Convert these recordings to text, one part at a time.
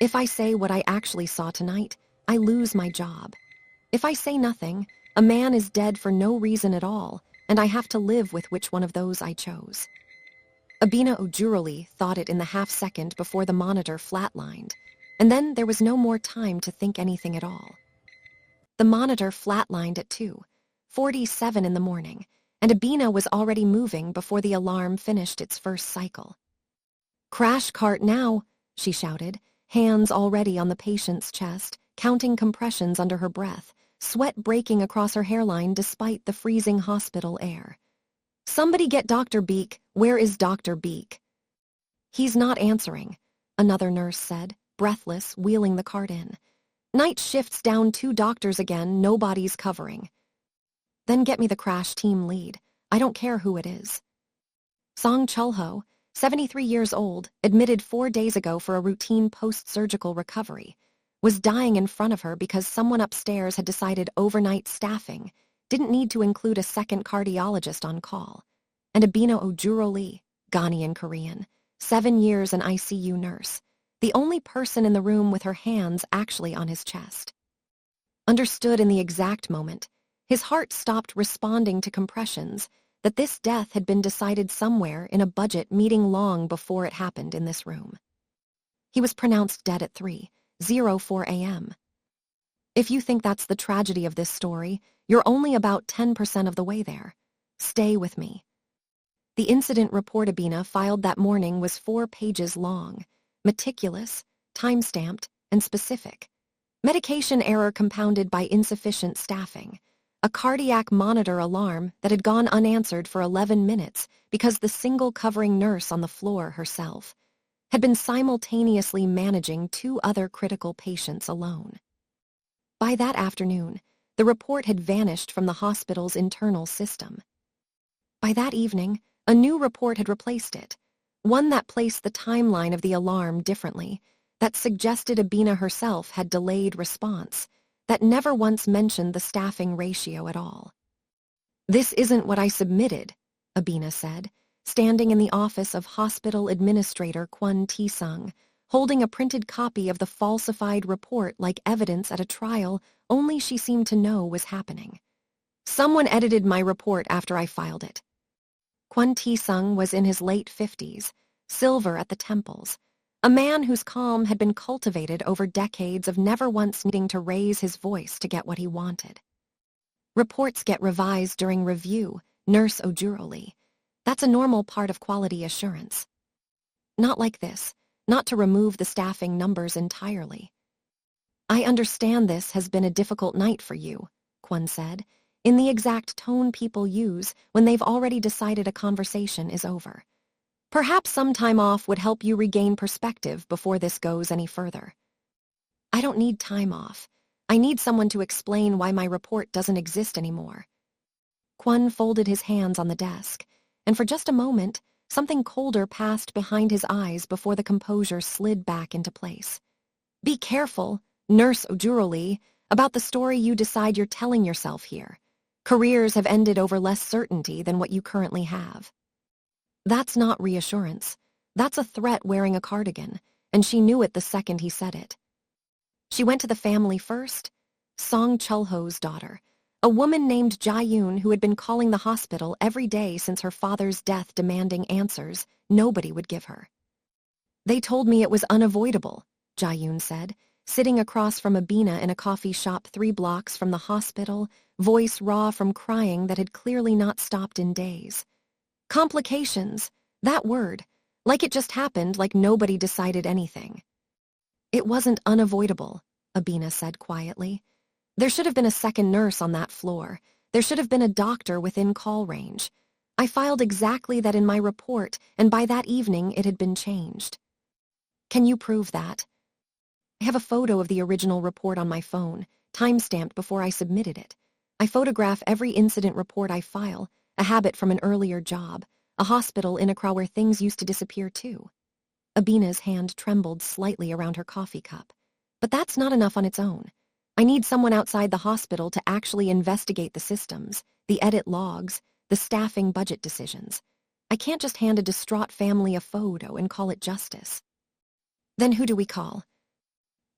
If I say what I actually saw tonight, I lose my job. If I say nothing, a man is dead for no reason at all, and I have to live with which one of those I chose. Abena Ojuroli thought it in the half-second before the monitor flatlined, and then there was no more time to think anything at all. The monitor flatlined at 2:47 in the morning, and Abena was already moving before the alarm finished its first cycle. "Crash cart now," she shouted, hands already on the patient's chest, counting compressions under her breath, sweat breaking across her hairline despite the freezing hospital air. "Somebody get Dr. Beek. Where is Dr. Beek?" "He's not answering," another nurse said, breathless, wheeling the cart in. "Night shift's down 2 doctors again, nobody's covering." "Then get me the crash team lead. I don't care who it is." Song Chulho, 73 years old, admitted 4 days ago for a routine post-surgical recovery, was dying in front of her because someone upstairs had decided overnight staffing didn't need to include a second cardiologist on call. And Abena Ojuroli, Ghanaian Korean, 7 years an ICU nurse, the only person in the room with her hands actually on his chest. Understood in the exact moment, his heart stopped responding to compressions, that this death had been decided somewhere in a budget meeting long before it happened in this room. He was pronounced dead at 3:04 a.m. If you think that's the tragedy of this story, you're only about 10% of the way there. Stay with me. The incident report Abena filed that morning was 4 pages long, meticulous, time-stamped, and specific. Medication error compounded by insufficient staffing. A cardiac monitor alarm that had gone unanswered for 11 minutes because the single covering nurse on the floor herself had been simultaneously managing 2 other critical patients alone. By that afternoon, the report had vanished from the hospital's internal system. By that evening, a new report had replaced it, one that placed the timeline of the alarm differently, that suggested Abena herself had delayed response, that never once mentioned the staffing ratio at all. "This isn't what I submitted," Abena said, standing in the office of Hospital Administrator Kwon Tae-sung, holding a printed copy of the falsified report like evidence at a trial only she seemed to know was happening. "Someone edited my report after I filed it." Kwon Tae-sung was in his late 50s, silver at the temples, a man whose calm had been cultivated over decades of never once needing to raise his voice to get what he wanted. "Reports get revised during review, Nurse Ojuroli. That's a normal part of quality assurance. Not like this, not to remove the staffing numbers entirely." "I understand this has been a difficult night for you," Kwon said, in the exact tone people use when they've already decided a conversation is over. "Perhaps some time off would help you regain perspective before this goes any further." "I don't need time off. I need someone to explain why my report doesn't exist anymore." Kwon folded his hands on the desk, and for just a moment, something colder passed behind his eyes before the composure slid back into place. "Be careful, Nurse Ojuroli, about the story you decide you're telling yourself here. Careers have ended over less certainty than what you currently have." That's not reassurance. That's a threat wearing a cardigan, and she knew it the second he said it. She went to the family first. Song Chulho's daughter, a woman named Jae-yoon who had been calling the hospital every day since her father's death demanding answers nobody would give her. "They told me it was unavoidable," Jae-yoon said, sitting across from Abena in a coffee shop 3 blocks from the hospital, voice raw from crying that had clearly not stopped in days. "Complications, that word, like it just happened, like nobody decided anything." "It wasn't unavoidable," Abena said quietly. "There should have been a second nurse on that floor. There should have been a doctor within call range. I filed exactly that in my report, and by that evening it had been changed." "Can you prove that?" "I have a photo of the original report on my phone, time-stamped before I submitted it. I photograph every incident report I file, a habit from an earlier job, a hospital in Accra where things used to disappear too." Abena's hand trembled slightly around her coffee cup. "But that's not enough on its own. I need someone outside the hospital to actually investigate the systems, the edit logs, the staffing budget decisions. I can't just hand a distraught family a photo and call it justice." "Then who do we call?"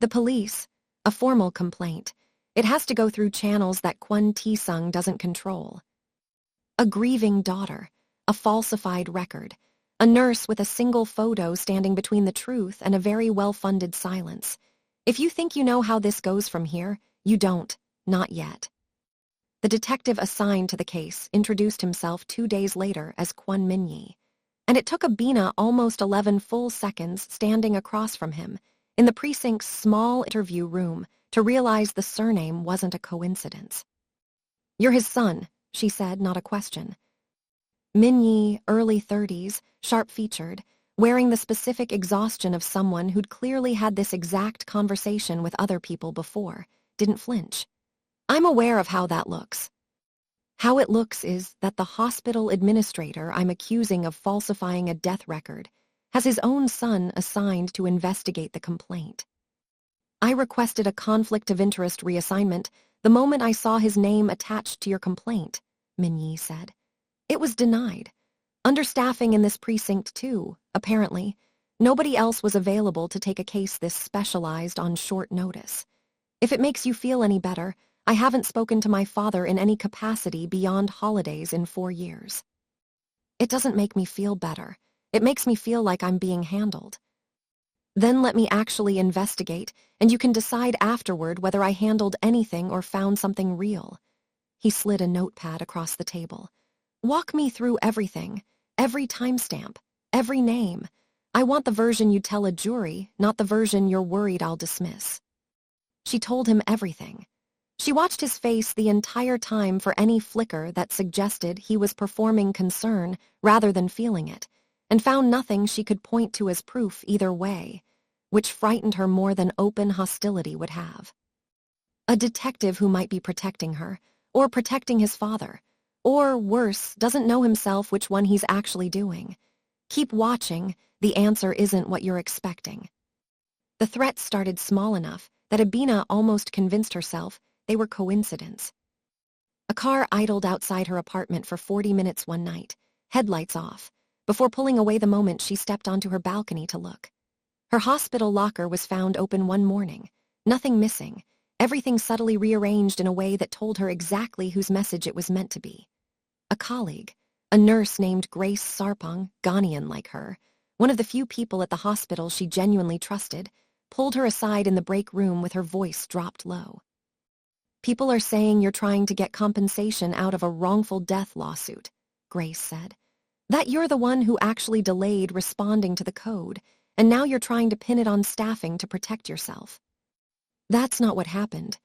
The police. A formal complaint. It has to go through channels that Kwon Tae-sung doesn't control. A grieving daughter. A falsified record. A nurse with a single photo standing between the truth and a very well-funded silence. If you think you know how this goes from here, you don't. Not yet. The detective assigned to the case introduced himself 2 days later as Kwon Min-yi. And it took Abena almost 11 full seconds standing across from him, in the precinct's small interview room, to realize the surname wasn't a coincidence. "You're his son," she said, not a question. Min-yi, early 30s, sharp-featured, wearing the specific exhaustion of someone who'd clearly had this exact conversation with other people before, didn't flinch. "I'm aware of how that looks. How it looks is that the hospital administrator I'm accusing of falsifying a death record has his own son assigned to investigate the complaint. I requested a conflict of interest reassignment the moment I saw his name attached to your complaint," Min-yi said. "It was denied. Understaffing in this precinct too, apparently. Nobody else was available to take a case this specialized on short notice. If it makes you feel any better, I haven't spoken to my father in any capacity beyond holidays in 4 years." "It doesn't make me feel better. It makes me feel like I'm being handled." "Then let me actually investigate, and you can decide afterward whether I handled anything or found something real." He slid a notepad across the table. "Walk me through everything, every timestamp, every name. I want the version you tell a jury, not the version you're worried I'll dismiss." She told him everything. She watched his face the entire time for any flicker that suggested he was performing concern rather than feeling it, and found nothing she could point to as proof either way, which frightened her more than open hostility would have. A detective who might be protecting her, or protecting his father, or, worse, doesn't know himself which one he's actually doing. Keep watching, the answer isn't what you're expecting. The threats started small enough that Abena almost convinced herself they were coincidence. A car idled outside her apartment for 40 minutes one night, headlights off, before pulling away the moment she stepped onto her balcony to look. Her hospital locker was found open one morning, nothing missing, everything subtly rearranged in a way that told her exactly whose message it was meant to be. A colleague, a nurse named Grace Sarpong, Ghanaian like her, one of the few people at the hospital she genuinely trusted, pulled her aside in the break room with her voice dropped low. "People are saying you're trying to get compensation out of a wrongful death lawsuit," Grace said. "That you're the one who actually delayed responding to the code, and now you're trying to pin it on staffing to protect yourself." "That's not what happened."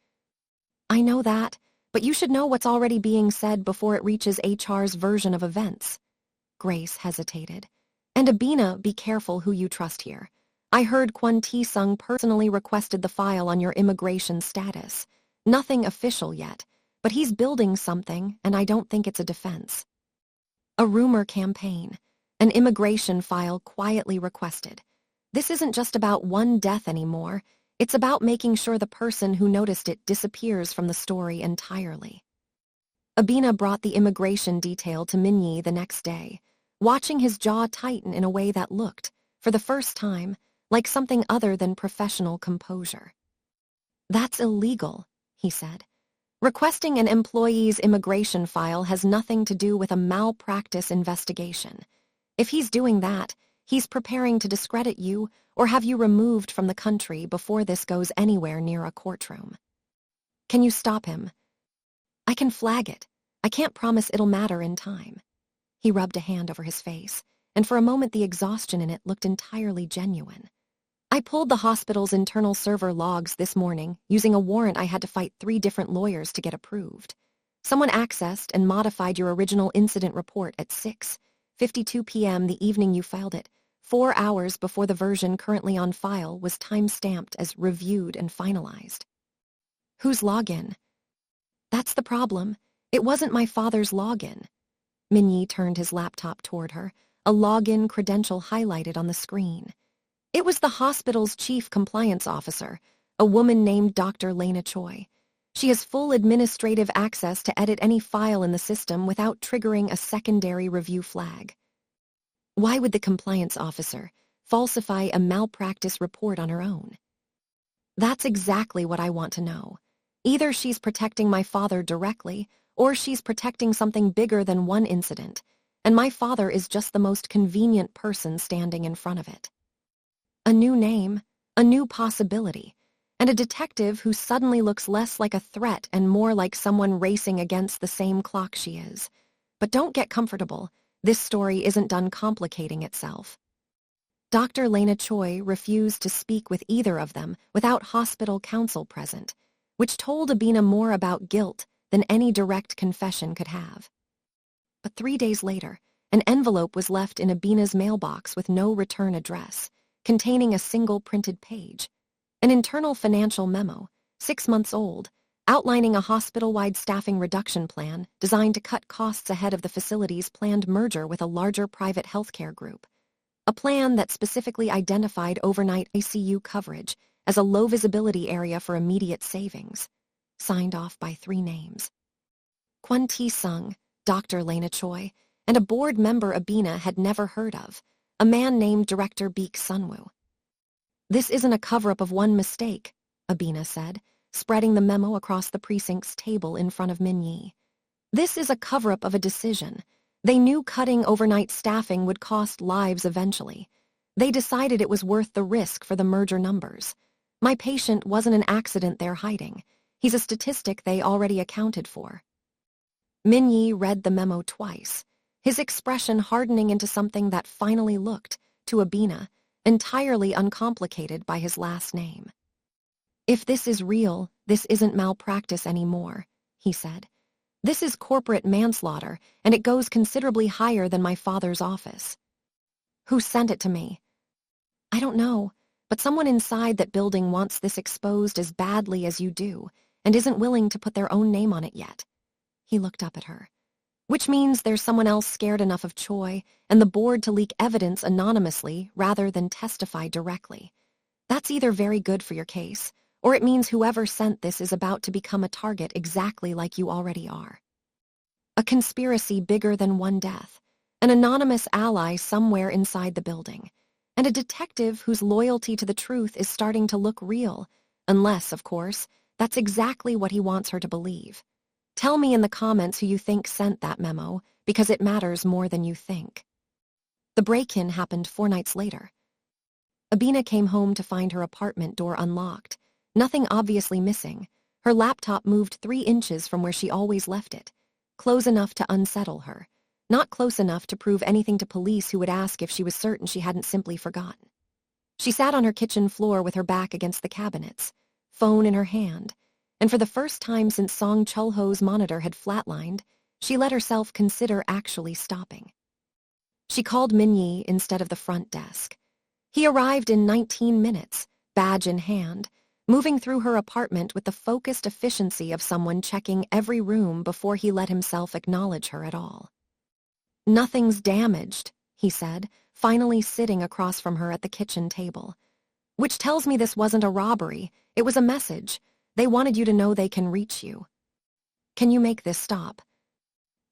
"I know that, but you should know what's already being said before it reaches HR's version of events." Grace hesitated. "And Abena, be careful who you trust here. I heard Kwon Tae-sung personally requested the file on your immigration status. Nothing official yet, but he's building something, and I don't think it's a defense." A rumor campaign, an immigration file quietly requested. This isn't just about one death anymore. It's about making sure the person who noticed it disappears from the story entirely. Abena brought the immigration detail to Min-yi the next day, watching his jaw tighten in a way that looked, for the first time, like something other than professional composure. "That's illegal," he said. "Requesting an employee's immigration file has nothing to do with a malpractice investigation. If he's doing that, he's preparing to discredit you or have you removed from the country before this goes anywhere near a courtroom. Can you stop him?" "I can flag it. I can't promise it'll matter in time." He rubbed a hand over his face, and for a moment the exhaustion in it looked entirely genuine. "I pulled the hospital's internal server logs this morning using a warrant I had to fight 3 different lawyers to get approved. Someone accessed and modified your original incident report at 6:52 p.m. the evening you filed it, 4 hours before the version currently on file was time-stamped as reviewed and finalized." "Whose login?" "That's the problem. It wasn't my father's login." Min-yi turned his laptop toward her, a login credential highlighted on the screen. "It was the hospital's chief compliance officer, a woman named Dr. Lena Choi. She has full administrative access to edit any file in the system without triggering a secondary review flag." "Why would the compliance officer falsify a malpractice report on her own?" That's exactly what I want to know. Either she's protecting my father directly, or she's protecting something bigger than one incident, and my father is just the most convenient person standing in front of it. A new name, a new possibility, and a detective who suddenly looks less like a threat and more like someone racing against the same clock she is. But don't get comfortable. This story isn't done complicating itself. Dr. Lena Choi refused to speak with either of them without hospital counsel present, which told Abena more about guilt than any direct confession could have. But 3 days later, an envelope was left in Abena's mailbox with no return address, containing a single printed page. An internal financial memo, 6 months old, outlining a hospital-wide staffing reduction plan designed to cut costs ahead of the facility's planned merger with a larger private healthcare group. A plan that specifically identified overnight ICU coverage as a low-visibility area for immediate savings. Signed off by 3 names. Kwon Tae-sung, Dr. Lena Choi, and a board member Abena had never heard of, a man named Director Baek Sunwoo. "This isn't a cover-up of one mistake," Abena said, spreading the memo across the precinct's table in front of Min-yi. "This is a cover-up of a decision. They knew cutting overnight staffing would cost lives eventually. They decided it was worth the risk for the merger numbers. My patient wasn't an accident they're hiding. He's a statistic they already accounted for." Min-yi read the memo twice, his expression hardening into something that finally looked, to Abena, entirely uncomplicated by his last name. "If this is real, this isn't malpractice anymore," he said. "This is corporate manslaughter, and it goes considerably higher than my father's office." "Who sent it to me?" "I don't know, but someone inside that building wants this exposed as badly as you do, and isn't willing to put their own name on it yet." He looked up at her. "Which means there's someone else scared enough of Choi and the board to leak evidence anonymously rather than testify directly. That's either very good for your case, or it means whoever sent this is about to become a target exactly like you already are. A conspiracy bigger than one death, an anonymous ally somewhere inside the building, and a detective whose loyalty to the truth is starting to look real, unless, of course, that's exactly what he wants her to believe. Tell me in the comments who you think sent that memo, because it matters more than you think." The break-in happened 4 nights later. Abena came home to find her apartment door unlocked, nothing obviously missing. Her laptop moved 3 inches from where she always left it, close enough to unsettle her, not close enough to prove anything to police who would ask if she was certain she hadn't simply forgotten. She sat on her kitchen floor with her back against the cabinets, phone in her hand, and for the first time since Song Chul-ho's monitor had flatlined, she let herself consider actually stopping. She called Min-yi instead of the front desk. He arrived in 19 minutes, badge in hand, moving through her apartment with the focused efficiency of someone checking every room before he let himself acknowledge her at all. "Nothing's damaged," he said, finally sitting across from her at the kitchen table. "Which tells me this wasn't a robbery, it was a message. They wanted you to know they can reach you. Can you make this stop?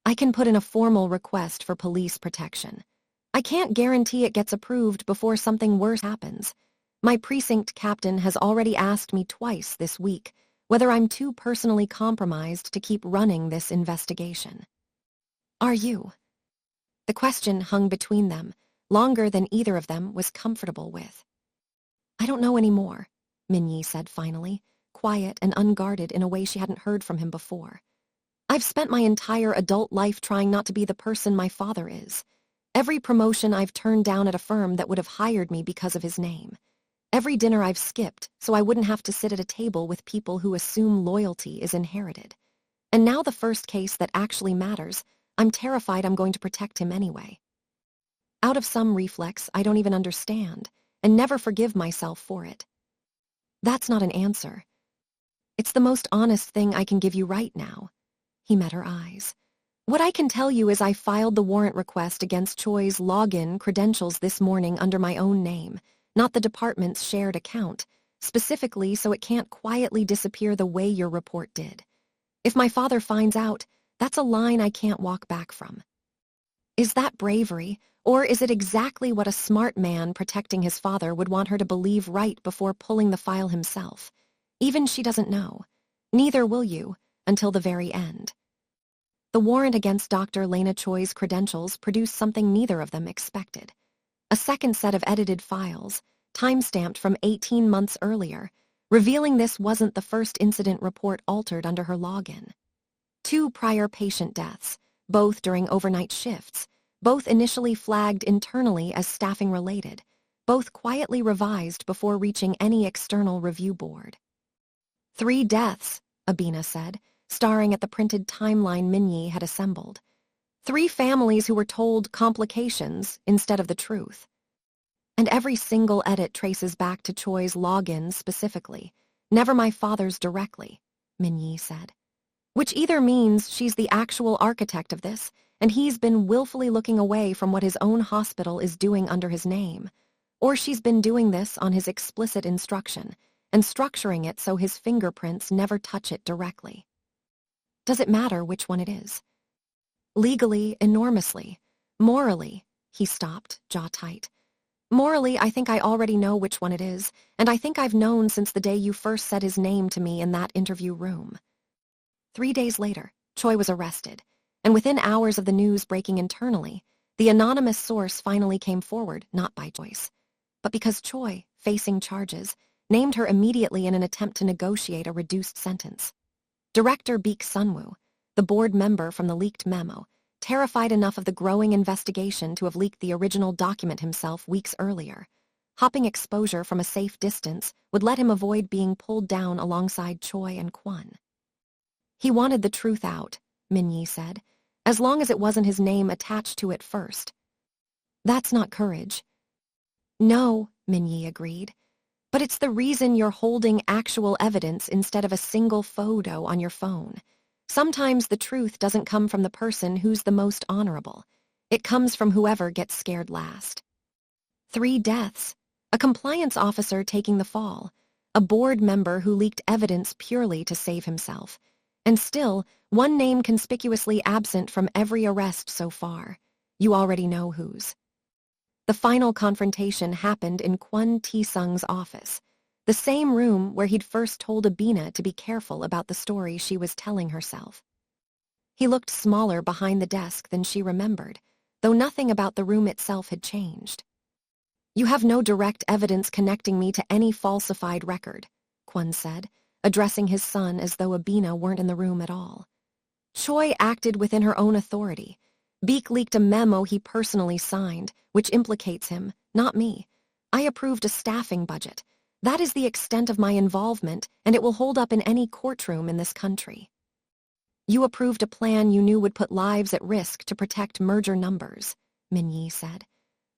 I can put in a formal request for police protection. I can't guarantee it gets approved before something worse happens. My precinct captain has already asked me twice this week whether I'm too personally compromised to keep running this investigation. Are you?" The question hung between them, longer than either of them was comfortable with. "I don't know anymore," Min-yi said finally, quiet and unguarded in a way she hadn't heard from him before. "I've spent my entire adult life trying not to be the person my father is. Every promotion I've turned down at a firm that would have hired me because of his name. Every dinner I've skipped so I wouldn't have to sit at a table with people who assume loyalty is inherited. And now the first case that actually matters, I'm terrified I'm going to protect him anyway. Out of some reflex I don't even understand, and never forgive myself for it." "That's not an answer. It's the most honest thing I can give you right now." He met her eyes. "What I can tell you is I filed the warrant request against Choi's login credentials this morning under my own name, not the department's shared account, specifically so it can't quietly disappear the way your report did. If my father finds out, that's a line I can't walk back from." "Is that bravery, Or is it exactly what a smart man protecting his father would want her to believe right before pulling the file himself? Even she doesn't know. Neither will you, until the very end. The warrant against Dr. Lena Choi's credentials produced something neither of them expected. A second set of edited files, time-stamped from 18 months earlier, revealing this wasn't the first incident report altered under her login. 2 prior patient deaths, both during overnight shifts, both initially flagged internally as staffing-related, both quietly revised before reaching any external review board. 3 deaths, Abena said, staring at the printed timeline Minyi had assembled. 3 families who were told complications instead of the truth. And every single edit traces back to Choi's login specifically, never my father's directly, Minyi said. Which either means she's the actual architect of this, and he's been willfully looking away from what his own hospital is doing under his name, or she's been doing this on his explicit instruction, and structuring it so his fingerprints never touch it directly. Does it matter which one it is? Legally, enormously. Morally, he stopped, jaw tight. Morally, I think I already know which one it is, and I think I've known since the day you first said his name to me in that interview room. 3 days later, Choi was arrested, and within hours of the news breaking internally, the anonymous source finally came forward, not by choice, but because Choi, facing charges, named her immediately in an attempt to negotiate a reduced sentence. Director Baek Sunwoo, the board member from the leaked memo, terrified enough of the growing investigation to have leaked the original document himself weeks earlier. Hopping exposure from a safe distance would let him avoid being pulled down alongside Choi and Kwon. He wanted the truth out, Minyi said, as long as it wasn't his name attached to it first. That's not courage. No, Minyi agreed. But it's the reason you're holding actual evidence instead of a single photo on your phone. Sometimes the truth doesn't come from the person who's the most honorable. It comes from whoever gets scared last. 3 deaths, a compliance officer taking the fall, a board member who leaked evidence purely to save himself, and still, one name conspicuously absent from every arrest so far. You already know whose. The final confrontation happened in Kwon Tae-sung's office, the same room where he'd first told Abena to be careful about the story she was telling herself. He looked smaller behind the desk than she remembered, though nothing about the room itself had changed. You have no direct evidence connecting me to any falsified record, Kwon said, addressing his son as though Abena weren't in the room at all. Choi acted within her own authority. Baek leaked a memo he personally signed, which implicates him, not me. I approved a staffing budget. That is the extent of my involvement, and it will hold up in any courtroom in this country. You approved a plan you knew would put lives at risk to protect merger numbers, Minyi said.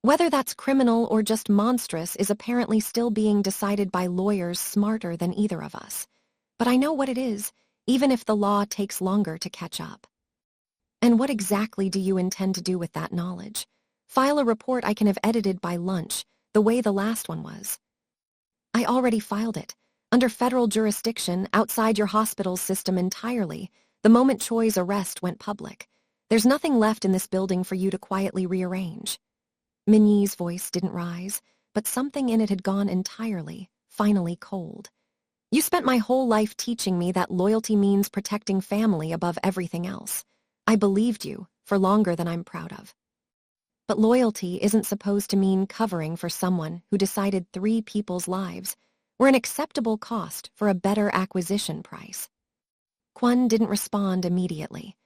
Whether that's criminal or just monstrous is apparently still being decided by lawyers smarter than either of us. But I know what it is, even if the law takes longer to catch up. And what exactly do you intend to do with that knowledge? File a report I can have edited by lunch, the way the last one was. I already filed it, under federal jurisdiction, outside your hospital's system entirely, the moment Choi's arrest went public. There's nothing left in this building for you to quietly rearrange. Minyi's voice didn't rise, but something in it had gone entirely, finally cold. You spent my whole life teaching me that loyalty means protecting family above everything else. I believed you, for longer than I'm proud of. But loyalty isn't supposed to mean covering for someone who decided 3 people's lives were an acceptable cost for a better acquisition price. Kwon didn't respond immediately.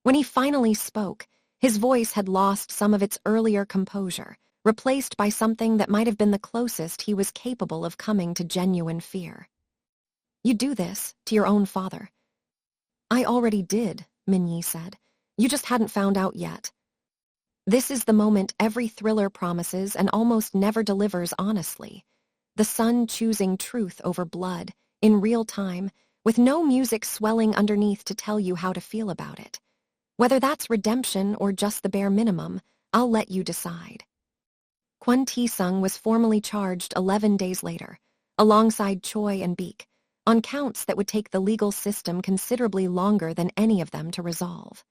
When he finally spoke, his voice had lost some of its earlier composure, replaced by something that might have been the closest he was capable of coming to genuine fear. You do this to your own father. I already did, Minyi said. You just hadn't found out yet. This is the moment every thriller promises and almost never delivers honestly. The sun choosing truth over blood, in real time, with no music swelling underneath to tell you how to feel about it. Whether that's redemption or just the bare minimum, I'll let you decide. Kwon Tae-sung was formally charged 11 days later, alongside Choi and Baek, on counts that would take the legal system considerably longer than any of them to resolve.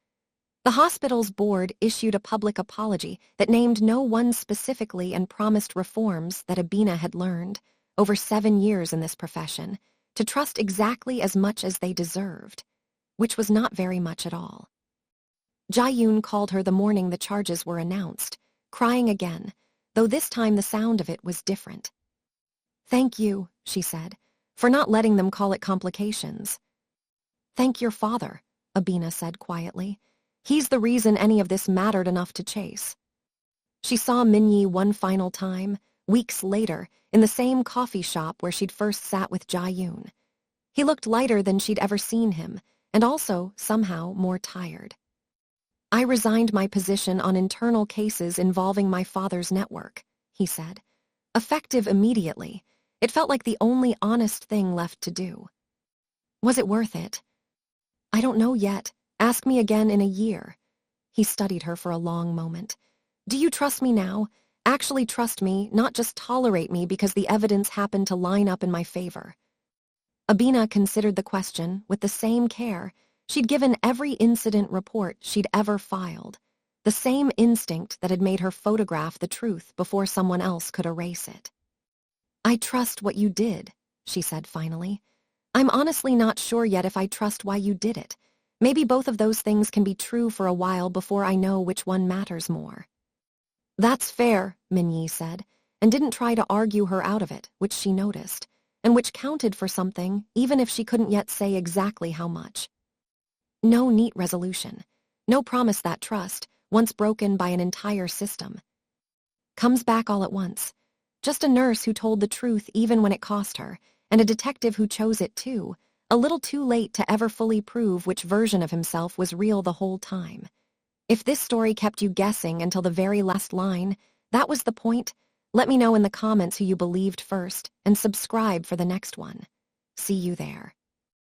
The hospital's board issued a public apology that named no one specifically and promised reforms that Abena had learned, over 7 years in this profession, to trust exactly as much as they deserved, which was not very much at all. Jae-yoon called her the morning the charges were announced, crying again, though this time the sound of it was different. "Thank you," she said, "for not letting them call it complications." "Thank your father," Abena said quietly. "He's the reason any of this mattered enough to chase." She saw Minyi one final time, weeks later, in the same coffee shop where she'd first sat with Jae-yoon. He looked lighter than she'd ever seen him, and also, somehow, more tired. "I resigned my position on internal cases involving my father's network," he said. Effective immediately, it felt like the only honest thing left to do. "Was it worth it?" "I don't know yet. Ask me again in a year." He studied her for a long moment. "Do you trust me now? Actually trust me, not just tolerate me because the evidence happened to line up in my favor?" Abena considered the question with the same care. She'd given every incident report she'd ever filed, the same instinct that had made her photograph the truth before someone else could erase it. "I trust what you did," she said finally. "I'm honestly not sure yet if I trust why you did it. Maybe both of those things can be true for a while before I know which one matters more." "That's fair," Minyi said, and didn't try to argue her out of it, which she noticed, and which counted for something, even if she couldn't yet say exactly how much. No neat resolution. No promise that trust, once broken by an entire system, comes back all at once. Just a nurse who told the truth even when it cost her, and a detective who chose it too, a little too late to ever fully prove which version of himself was real the whole time. If this story kept you guessing until the very last line, that was the point. Let me know in the comments who you believed first, and subscribe for the next one. See you there.